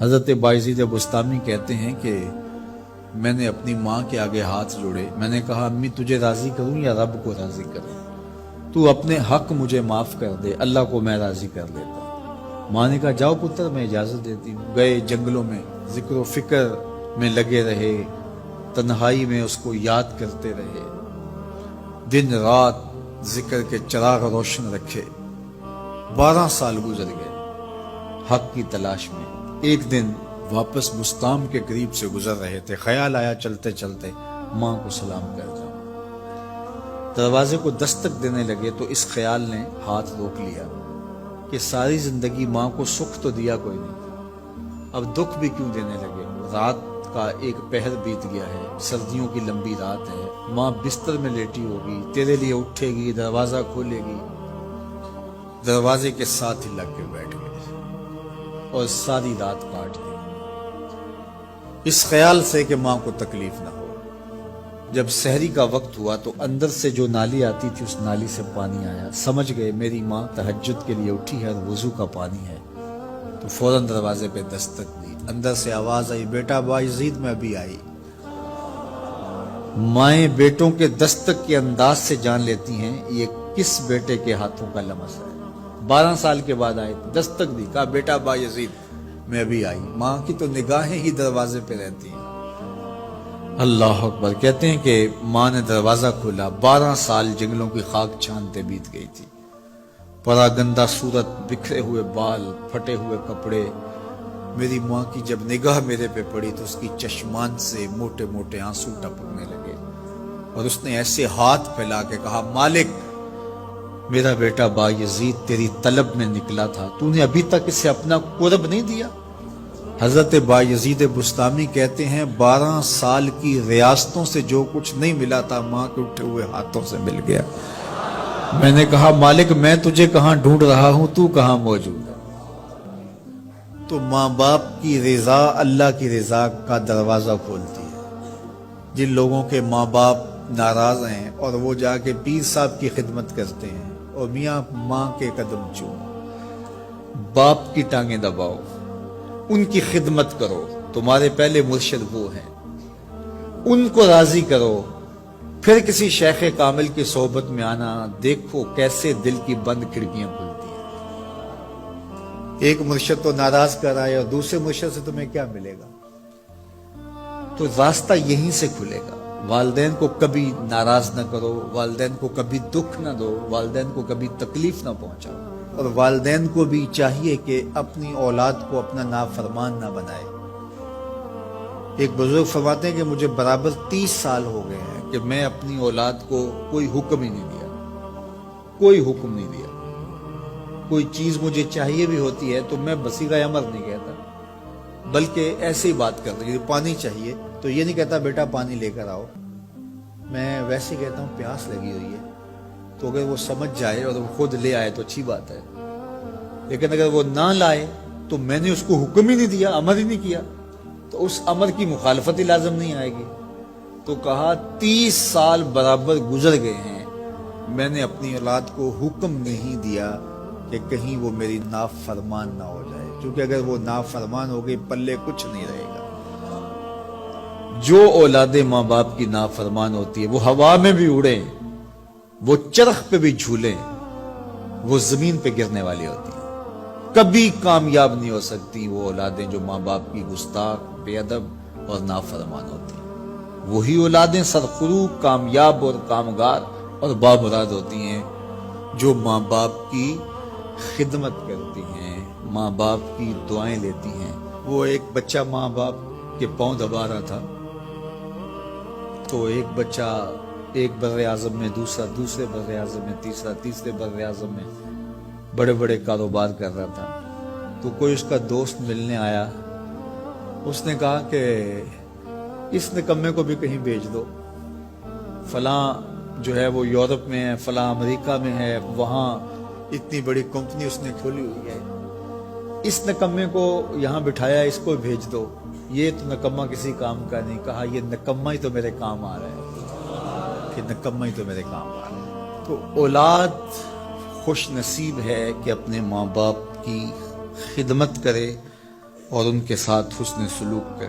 حضرت بایزید بستامی کہتے ہیں کہ میں نے اپنی ماں کے آگے ہاتھ جوڑے، میں نے کہا امی تجھے راضی کروں یا رب کو راضی کروں؟ تو اپنے حق مجھے معاف کر دے، اللہ کو میں راضی کر لیتا ہوں۔ ماں نے کہا جاؤ پتر میں اجازت دیتی ہوں۔ گئے جنگلوں میں ذکر و فکر میں لگے رہے، تنہائی میں اس کو یاد کرتے رہے، دن رات ذکر کے چراغ روشن رکھے۔ 12 سال گزر گئے حق کی تلاش میں۔ ایک دن واپس بستام کے قریب سے گزر رہے تھے، خیال آیا چلتے چلتے ماں کو سلام کر جاؤں۔ دروازے کو دستک دینے لگے تو اس خیال نے ہاتھ روک لیا کہ ساری زندگی ماں کو سکھ تو دیا کوئی نہیں، اب دکھ بھی کیوں دینے لگے؟ رات کا ایک پہر بیت گیا ہے، سردیوں کی لمبی رات ہے، ماں بستر میں لیٹی ہوگی، تیرے لیے اٹھے گی، دروازہ کھولے گی، دروازے کے ساتھ ہی لگ کے بیٹھ گئے اور ساری رات کاٹ دی اس خیال سے کہ ماں کو تکلیف نہ ہو۔ جب سحری کا وقت ہوا تو اندر سے جو نالی آتی تھی اس نالی سے پانی آیا، سمجھ گئے میری ماں تہجد کے لیے اٹھی ہے اور وضو کا پانی ہے، تو فوراً دروازے پہ دستک دی۔ اندر سے آواز آئی بیٹا بایزید میں ابھی آئی۔ مائیں بیٹوں کے دستک کے انداز سے جان لیتی ہیں یہ کس بیٹے کے ہاتھوں کا لمس ہے۔ 12 سال کے بعد آئے، دستک دی، کہا بیٹا بایزید میں ابھی آئی۔ ماں کی تو نگاہیں ہی دروازے پہ رہتی ہیں۔ اللہ اکبر۔ کہتے ہیں کہ ماں نے دروازہ کھولا، 12 سال جنگلوں کی خاک چھانتے بیت گئی تھی، پراگندہ صورت، بکھرے ہوئے بال، پھٹے ہوئے کپڑے۔ میری ماں کی جب نگاہ میرے پہ پڑی تو اس کی چشمان سے موٹے موٹے آنسو ٹپکنے لگے اور اس نے ایسے ہاتھ پھیلا کے کہا مالک میرا بیٹا بایزید تیری طلب میں نکلا تھا، تو نے ابھی تک اسے اپنا قرب نہیں دیا۔ حضرت بایزید بستامی کہتے ہیں 12 سال کی ریاستوں سے جو کچھ نہیں ملا تھا ماں کے اٹھے ہوئے ہاتھوں سے مل گیا۔ میں نے کہا مالک میں تجھے کہاں ڈھونڈ رہا ہوں، تو کہاں موجود ہے؟ تو ماں باپ کی رضا اللہ کی رضا کا دروازہ کھولتی ہے۔ جن لوگوں کے ماں باپ ناراض ہیں اور وہ جا کے پیر صاحب کی خدمت کرتے ہیں اور میاں ماں کے قدم چومو، باپ کی ٹانگیں دباؤ، ان کی خدمت کرو، تمہارے پہلے مرشد وہ ہیں، ان کو راضی کرو، پھر کسی شیخ کامل کی صحبت میں آنا، دیکھو کیسے دل کی بند کھڑکیاں کھلتی ہیں۔ ایک مرشد تو ناراض کر آئے اور دوسرے مرشد سے تمہیں کیا ملے گا؟ تو راستہ یہیں سے کھلے گا۔ والدین کو کبھی ناراض نہ کرو، والدین کو کبھی دکھ نہ دو، والدین کو کبھی تکلیف نہ پہنچاؤ، اور والدین کو بھی چاہیے کہ اپنی اولاد کو اپنا نافرمان نہ بنائے۔ ایک بزرگ فرماتے ہیں کہ مجھے برابر 30 سال ہو گئے ہیں کہ میں اپنی اولاد کو کوئی حکم ہی نہیں دیا، کوئی حکم نہیں دیا۔ کوئی چیز مجھے چاہیے بھی ہوتی ہے تو میں بصیغہ امر نہیں کہتا، بلکہ ایسے ہی بات کرتا ہوں۔ پانی چاہیے تو یہ نہیں کہتا بیٹا پانی لے کر آؤ، میں ویسے کہتا ہوں پیاس لگی ہوئی ہے، تو اگر وہ سمجھ جائے اور وہ خود لے آئے تو اچھی بات ہے، لیکن اگر وہ نہ لائے تو میں نے اس کو حکم ہی نہیں دیا، امر ہی نہیں کیا، تو اس امر کی مخالفت ہی لازم نہیں آئے گی۔ تو کہا 30 سال برابر گزر گئے ہیں، میں نے اپنی اولاد کو حکم نہیں دیا کہ کہیں وہ میری نافرمان نہ ہو جائے، کیونکہ اگر وہ نافرمان ہو گئی پلے کچھ نہیں رہے گا۔ جو اولاد ماں باپ کی نافرمان ہوتی ہے وہ ہوا میں بھی اڑیں، وہ چرخ پہ بھی جھولیں، وہ زمین پہ گرنے والی ہوتی ہیں، کبھی کامیاب نہیں ہو سکتی وہ اولادیں جو ماں باپ کی گستاخ، بے ادب اور نافرمان ہوتی ہیں۔ وہی اولادیں سرخرو، کامیاب اور کامگار اور بامراد ہوتی ہیں جو ماں باپ کی خدمت کرتی ہیں، ماں باپ کی دعائیں لیتی ہیں۔ وہ ایک بچہ ماں باپ کے پاؤں دبا رہا تھا تو ایک بچہ ایک بر اعظم میں، دوسرے بر اعظم میں، تیسرے بر اعظم میں بڑے بڑے کاروبار کر رہا تھا۔ تو کوئی اس کا دوست ملنے آیا، اس نے کہا کہ اس نکمے کو بھی کہیں بھیج دو، فلاں جو ہے وہ یورپ میں ہے، فلاں امریکہ میں ہے، وہاں اتنی بڑی کمپنی اس نے کھولی ہوئی ہے، اس نکمے کو یہاں بٹھایا، اس کو بھیج دو، یہ تو نکمہ کسی کام کا نہیں۔ کہا یہ نکمہ ہی تو میرے کام آ رہا ہے، کہ نکمہ ہی تو میرے کام آ رہا ہے۔ تو اولاد خوش نصیب ہے کہ اپنے ماں باپ کی خدمت کرے، اور ان کے ساتھ حسن سلوک کریں۔